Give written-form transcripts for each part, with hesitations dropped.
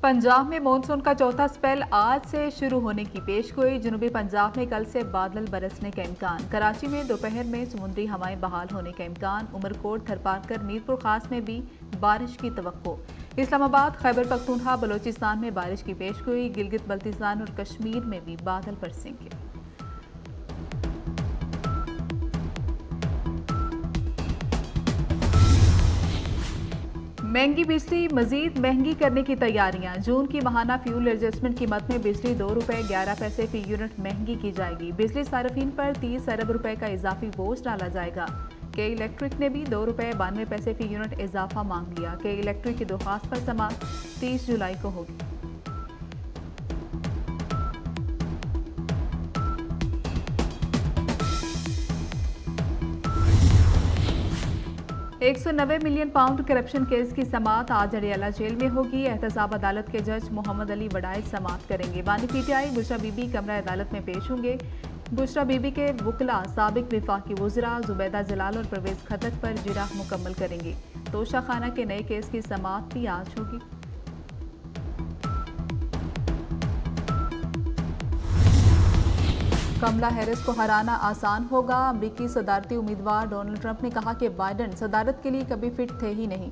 पंजाब में मॉनसून का चौथा स्पेल आज से शुरू होने की पेशगोई। जनूबी पंजाब में कल से बादल बरसने का इम्कान। कराची में दोपहर में समुद्री हवाएं बहाल होने का इम्कान। उमरकोट, थरपारकर, मीरपुर खास में भी बारिश की तवक्को। इस्लामाबाद, खैबर पख्तूनख्वा, बलोचिस्तान में बारिश की पेशगोई। गिलगित बल्तिस्तान और कश्मीर में भी बादल बरसेंगे। महंगी बिजली मजीद महंगी करने की तैयारियां। जून की माहाना फ्यूल एडजस्टमेंट कीमत में बिजली ₹2.11 फी यूनिट महंगी की जाएगी। बिजली सार्फिन पर 30 अरब रुपए का इजाफी बोझ डाला जाएगा। के इलेक्ट्रिक ने भी ₹2.92 फी यूनिट इजाफा मांग लिया। के इलेक्ट्रिक की दरख्वास्त पर समाअत 30 जुलाई को होगी। £190 मिलियन करप्शन केस की समाअत आज अडियाला जेल में होगी। एहतसाब अदालत के जज मोहम्मद अली वडाइज समाअत करेंगे। बानी पीटीआई बुशरा बीबी कमरा अदालत में पेश होंगे। बुशरा बीबी के वकला साबिक विफाकी वज़रा जुबैदा जलाल और परवेज खटक पर जिराह मुकम्मल करेंगे। तोशा खाना के नए केस की समाअत भी आज होगी। कमला हैरिस को हराना आसान होगा। अमरीकी सदारती उम्मीदवार डोनाल्ड ट्रंप ने कहा कि बाइडेन सदारत के लिए कभी फिट थे ही नहीं।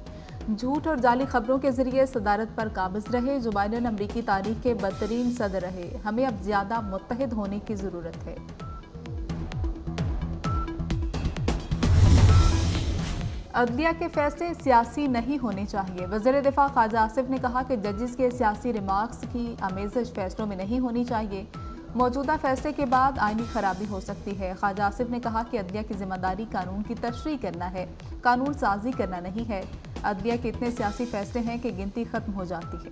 झूठ और जाली खबरों के जरिए सदारत पर काबिज रहे। जो बाइडेन अमरीकी तारीख के बदतरीन सदर रहे। हमें अब ज्यादा मुत्तहिद होने की जरूरत है। अदलिया के फैसले सियासी नहीं होने चाहिए। वज़ीर दिफा ख्वाजा आसिफ ने कहा कि जजेस के सियासी रिमार्क्स की आमेज़श फैसलों में नहीं होनी चाहिए। मौजूदा फैसले के बाद आईनी खराबी हो सकती है। ख्वाजा आसिफ ने कहा कि अदलिया की जिम्मेदारी कानून की तशरीह करना है, कानून साजी करना नहीं है। अदलिया के इतने सियासी फैसले हैं कि गिनती खत्म हो जाती है।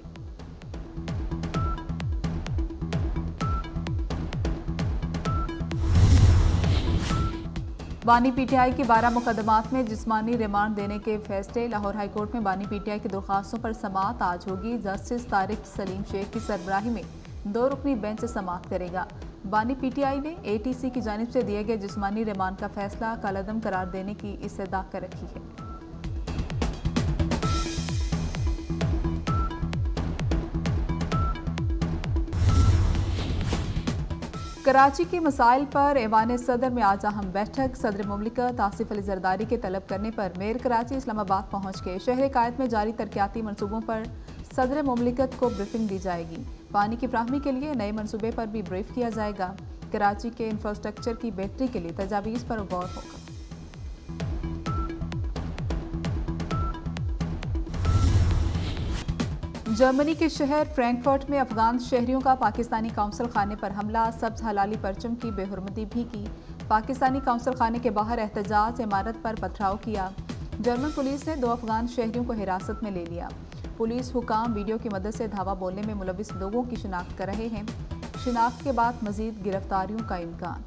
बानी पीटीआई की 12 मुकदमात में जिस्मानी रिमांड देने के फैसले। लाहौर हाईकोर्ट में बानी पीटीआई की दरख्वास्तों पर समाअत आज होगी। जस्टिस तारिक सलीम शेख की सरबराही में 2 रुकनी बेंच समाअत करेगा। बानी पीटीआई ने एटीसी की जानिब से दिए गए जिस्मानी रिमांड का फैसला कलअदम करार देने की इस्तदा कर रखी है। कराची के मसाइल पर ऐवान सदर में आज अहम बैठक। सदर मुमलिकत आसिफ अली जरदारी के तलब करने पर मेयर कराची इस्लामाबाद पहुंच गए। शहर कायद में जारी तरक्याती मनसूबों पर सदर मुमलिकत को ब्रीफिंग दी जाएगी। पानी की फ्राहमी के लिए नए मनसूबे पर भी ब्रीफ किया जाएगा। कराची के इंफ्रास्ट्रक्चर की बेहतरी के लिए तजावीज़ पर गौर होगा। जर्मनी के शहर फ्रैंकफर्ट में अफगान शहरियों का पाकिस्तानी काउंसिल खाने पर हमला। सब्ज हलाली परचम की बेहुरमती भी की। पाकिस्तानी काउंसिल खाने के बाहर एहतजाज, इमारत पर पथराव किया। जर्मन पुलिस ने 2 अफगान शहरियों को हिरासत में ले लिया। पुलिस हुकाम वीडियो की मदद से धावा बोलने में मुलविस लोगों की शिनाख्त कर रहे हैं। शिनाख्त के बाद मजीद गिरफ्तारियों का इम्कान।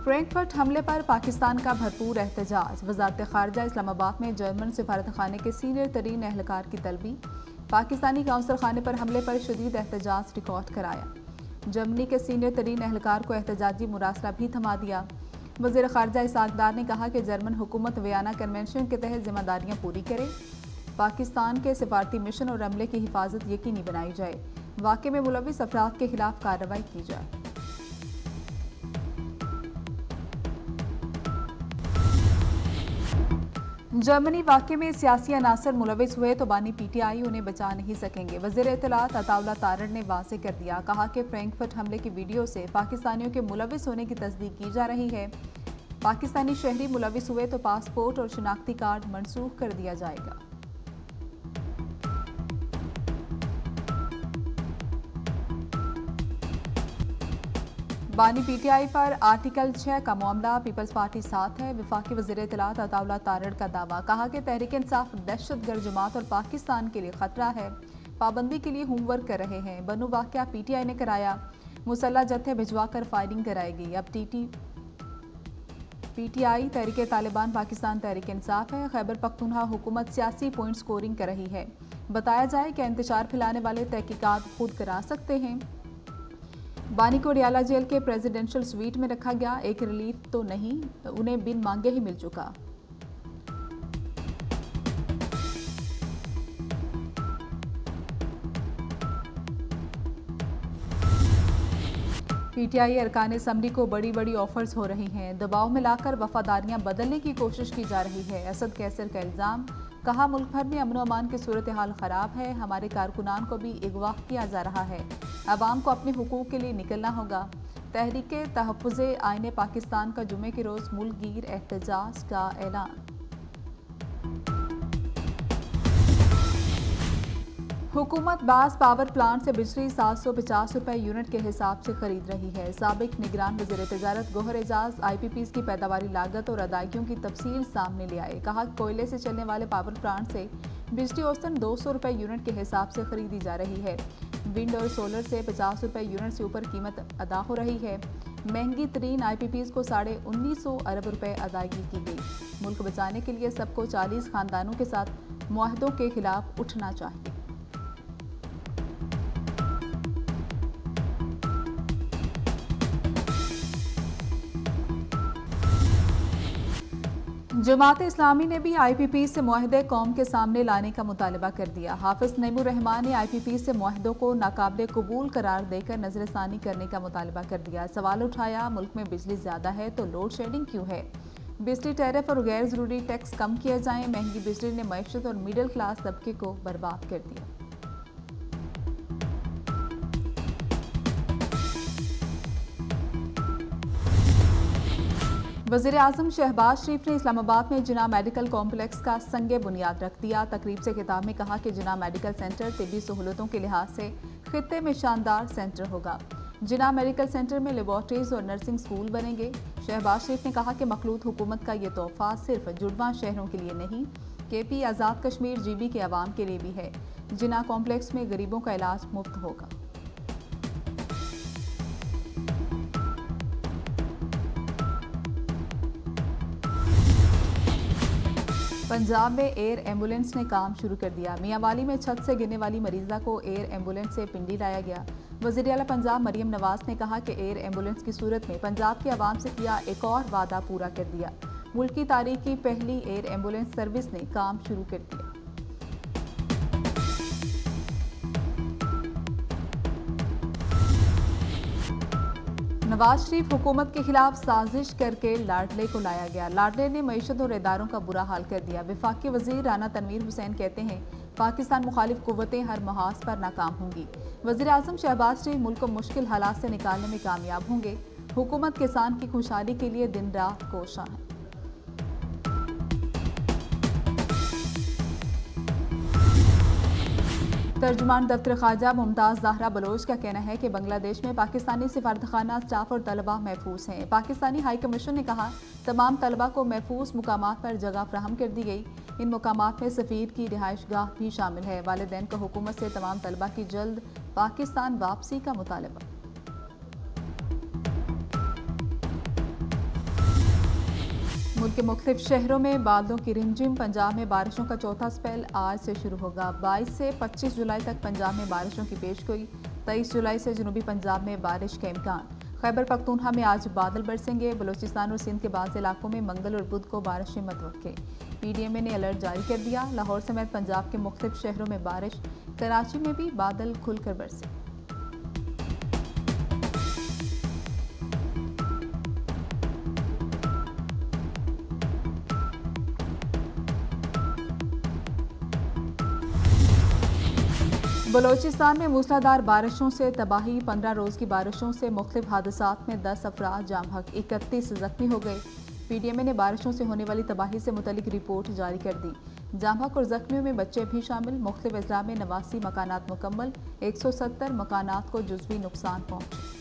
फ्रैंकफर्ट हमले पर पाकिस्तान का भरपूर एहतजाज। वजारत खारजा इस्लामाबाद में जर्मन सिफारत खाने के सीनियर तरीन एहलकार की तलबी। पाकिस्तानी काउंसिल खाने पर हमले पर शदीद एहतजाज रिकॉर्ड कराया। जर्मनी के सीनियर तरीन एहलकार को एहतजाजी मुरासला भी थमा दिया। वज़ीर खारजा इसाकदार ने कहा कि जर्मन हुकूमत वियना कन्वेंशन के तहत जिम्मेदारियां पूरी करे। पाकिस्तान के सिफारती मिशन और अमले की हिफाजत यकीनी बनाई जाए। वाक़े में मुलविस अफराद के खिलाफ कार्रवाई की जाए। जर्मनी वाक़े में सियासी अनासर मुलविस हुए तो बानी पीटीआई उन्हें बचा नहीं सकेंगे। वज़ीर इत्तलात अताउल्लाह तारड़ ने वाज़े कर दिया। कहा कि फ्रैंकफर्ट हमले की वीडियो से पाकिस्तानियों के मुलविस होने की तस्दीक की जा रही है। पाकिस्तानी शहरी मुलविस हुए तो पासपोर्ट और शिनाख्ती कार्ड मनसूख कर दिया जाएगा। बानी पीटीआई पर आर्टिकल 6 का मामला। पीपल्स पार्टी साथ है। वफाकी वज़ीर इत्तलात अताउल्लाह तारड़ का दावा। कहा कि तहरीक इंसाफ दहशतगर्द जमात और पाकिस्तान के लिए खतरा है। पाबंदी के लिए होमवर्क कर रहे हैं। बनू वाक़या पीटीआई ने कराया। मुसल्ला जत्थे भिजवाकर फायरिंग कराएगी। अब पीटीआई तहरीक तालिबान पाकिस्तान तहरीक इंसाफ है। खैबर पख्तूनख्वा हुकूमत सियासी पॉइंट स्कोरिंग कर रही है। बताया जाए कि इंतशार फैलाने वाले तहकीकात खुद करा सकते हैं। बानी को अडियाला जेल के प्रेसिडेंशियल स्वीट में रखा गया। एक रिलीफ तो नहीं, उन्हें बिन मांगे ही मिल चुका। पीटीआई अरकान असम्बली को बड़ी बड़ी ऑफर्स हो रही हैं, दबाव में लाकर वफादारियां बदलने की कोशिश की जा रही है। असद कैसर का इल्ज़ाम, कहा मुल्क भर में अमन अमान की सूरत हाल ख़राब है, हमारे कारकुनान को भी अगवा किया जा रहा है, अवाम को अपने हुकूक के लिए निकलना होगा। तहरीक तहफ़्फ़ुज़े आईने पाकिस्तान का जुमे के रोज़ मुल्क गिर एहतजाज का ऐलान। हुकूमत बास पावर प्लांट से बिजली 750 रुपये यूनिट के हिसाब से खरीद रही है। साबिक निगरान वज़ीर तिजारत गौहर एजाज IPPs की पैदावारी लागत और अदायगियों की तफसील सामने ले आए। कहा कोयले से चलने वाले पावर प्लांट से बिजली औसतन 200 रुपये यूनिट के हिसाब से खरीदी जा रही है। विंड और सोलर से 50 रुपये यूनिट से ऊपर कीमत अदा हो रही है। महंगी तरीन IPPs को 1950 अरब रुपये अदायगी की गई। मुल्क बचाने के लिए सबको 40 खानदानों के साथ मुआहदों के खिलाफ उठना चाहिए। जमात इस्लामी ने भी IPP से मुआहदे कौम के सामने लाने का मुतालबा कर दिया। हाफिज नईमुर रहमान ने IPP से मुआहदों को नाकाबिले कबूल करार देकर नजरसानी करने का मुतालबा कर दिया। सवाल उठाया, मुल्क में बिजली ज्यादा है तो लोड शेडिंग क्यों है? बिजली टैरिफ और गैर जरूरी टैक्स कम किए जाएं। महंगी बिजली ने मईशत और मिडिल क्लास तबके को बर्बाद कर दिया। वज़ीर आज़म शहबाज शरीफ ने इस्लामाबाद में जिना मेडिकल कॉम्प्लेक्स का संगे बुनियाद रख दिया। तकरीब से खिताब में कहा कि जिना मेडिकल सेंटर तिब्बी सहूलतों के लिहाज से खित्ते में शानदार सेंटर होगा। जिना मेडिकल सेंटर में लेबॉर्ट्रीज और नर्सिंग स्कूल बनेंगे। शहबाज शरीफ ने कहा कि मखलूत हुकूमत का ये तोहफा सिर्फ जुड़वां शहरों के लिए नहीं, KP आज़ाद कश्मीर GB के अवाम के लिए भी है। जिना कॉम्प्लेक्स में गरीबों का इलाज मुफ्त होगा। पंजाब में एयर एम्बुलेंस ने काम शुरू कर दिया। मियांवाली में छत से गिरने वाली मरीजा को एयर एम्बुलेंस से पिंडी लाया गया। वज़ीर आला पंजाब मरियम नवाज ने कहा कि एयर एम्बुलेंस की सूरत में पंजाब के अवाम से किया एक और वादा पूरा कर दिया। मुल्क की तारीख की पहली एयर एम्बुलेंस सर्विस ने काम शुरू कर दिया। नवाज शरीफ हुकूमत के खिलाफ साजिश करके लाडले को लाया गया। लाडले ने मईशत और इदारों का बुरा हाल कर दिया। वफाकी वजीर राना तनवीर हुसैन कहते हैं पाकिस्तान मुखालिफ कुव्वतें हर महाज पर नाकाम होंगी। वज़ीर आज़म शहबाज शरीफ मुल्क को मुश्किल हालात से निकालने में कामयाब होंगे। हुकूमत किसान की खुशहाली के लिए दिन रात कोशां है। तर्जुमान दफ्तर ख्वाजा मुमताज़ ज़हरा बलोच का कहना है कि बांग्लादेश में पाकिस्तानी सिफारतखाना स्टाफ और तलबा महफूज हैं। पाकिस्तानी हाई कमीशन ने कहा तमाम तलबा को महफूज मुकामात पर जगह फ्राहम कर दी गई। इन मुकामात में सफ़ीर की रिहाइश गाह भी शामिल है। वालिदैन का हुकूमत से तमाम तलबा की जल्द पाकिस्तान वापसी का मुतालबा। मुल्क के मुख्तलिफ शहरों में बादलों की रिमझिम। पंजाब में बारिशों का चौथा स्पेल आज से शुरू होगा। 22 से 25 जुलाई तक पंजाब में बारिशों की पेशगोई। 23 जुलाई से जनूबी पंजाब में बारिश का इम्कान। खैबर पख्तूनख्वा में आज बादल बरसेंगे। बलूचिस्तान और सिंध के बाज़ इलाकों में मंगल और बुध को बारिशें मतवक्के। PDMA ने अलर्ट जारी कर दिया। लाहौर समेत पंजाब के मुख्तलिफ शहरों में बारिश। कराची में भी बादल खुलकर बरसे। बलोचिस्तान में मूसलाधार बारिशों से तबाही। 15 रोज़ की बारिशों से मुख्तलिफ हादसात में 10 अफराद जाम हक, 31 जख्मी हो गए। PDMA ने बारिशों से होने वाली तबाही से मुतल्लिक रिपोर्ट जारी कर दी। जाम हक और जख्मियों में बच्चे भी शामिल। मुख्तलिफ अजला में 89 मकानात मुकम्मल, 170 मकानात को जुज़वी नुकसान पहुँचे।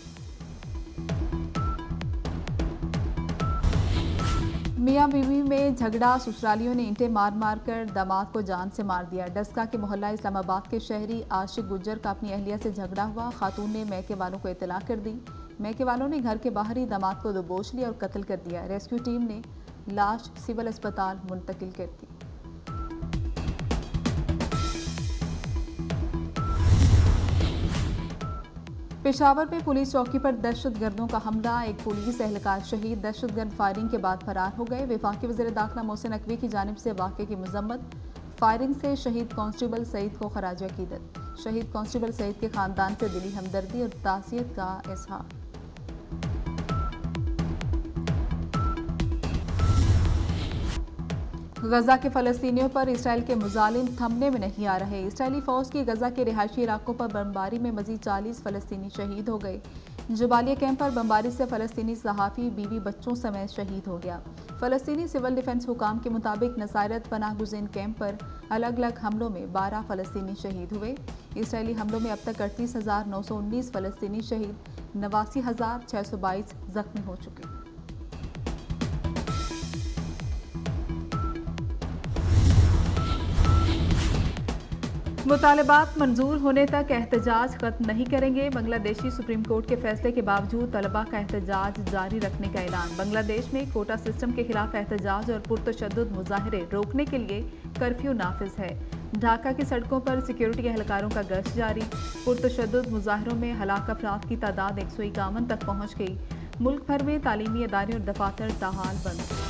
मियाँ बीवी में झगड़ा। ससुरालियों ने ईंटें मार मार कर दामाद को जान से मार दिया। डस्का के मोहल्ला इस्लामाबाद के शहरी आशिक गुज्जर का अपनी अहलिया से झगड़ा हुआ। खातून ने मैके वालों को इत्तला कर दी। मैके वालों ने घर के बाहर ही दामाद को दबोच लिया और कत्ल कर दिया। रेस्क्यू टीम ने लाश सिविल अस्पताल मुंतकिल कर दी। पेशावर में पुलिस चौकी पर दहशतगर्दों का हमला। एक पुलिस एहलकार शहीद। दहशतगर्द फायरिंग के बाद फरार हो गए। वफाकी वज़ीर दाखिला मोहसिन नकवी की जानिब से वाक़े की मजम्मत। फायरिंग से शहीद कांस्टेबल सईद को खराज अकीदत। शहीद कांस्टेबल सईद के ख़ानदान से दिली हमदर्दी और ताज़ियत का इज़हार। गजा के फ़लस्तीनियों पर इसराइल के मुजालिम थमने में नहीं आ रहे। इसराइली फ़ौज की गजा के रिहायशी इलाकों पर बमबारी में मज़ीद 40 फ़लस्तीनी शहीद हो गए। जुबालिया कैंप पर बमबारी से फ़लस्तीनी सहाफ़ी बीवी बच्चों समेत शहीद हो गया। फ़लस्तीनी सिविल डिफेंस हुकाम के मुताबिक नसारत पनाह गुज़ीन कैंप पर अलग अलग हमलों में 12 फ़लस्तीनी शहीद हुए। इसराइली हमलों में अब तक 38,919 फ़लस्तीनी शहीद, 89,622 जख्मी हो चुके। मुतालबात मंजूर होने तक एहतजाज खत्म नहीं करेंगे। बांग्लादेशी सुप्रीम कोर्ट के फैसले के बावजूद तलबा का एहतजाज जारी रखने का ऐलान। बांग्लादेश में कोटा सिस्टम के खिलाफ एहतजाज और पुरतशद्दुद मुजाहरे रोकने के लिए कर्फ्यू नाफिज है। ढाका की सड़कों पर सिक्योरिटी एहलकारों का गश्त जारी। पुरतशद्दुद मुजाहरों में हलाक अफराद की तादाद 151 तक पहुँच गई। मुल्क भर में तालीमी अदारे और दफातर ताहाल बंद।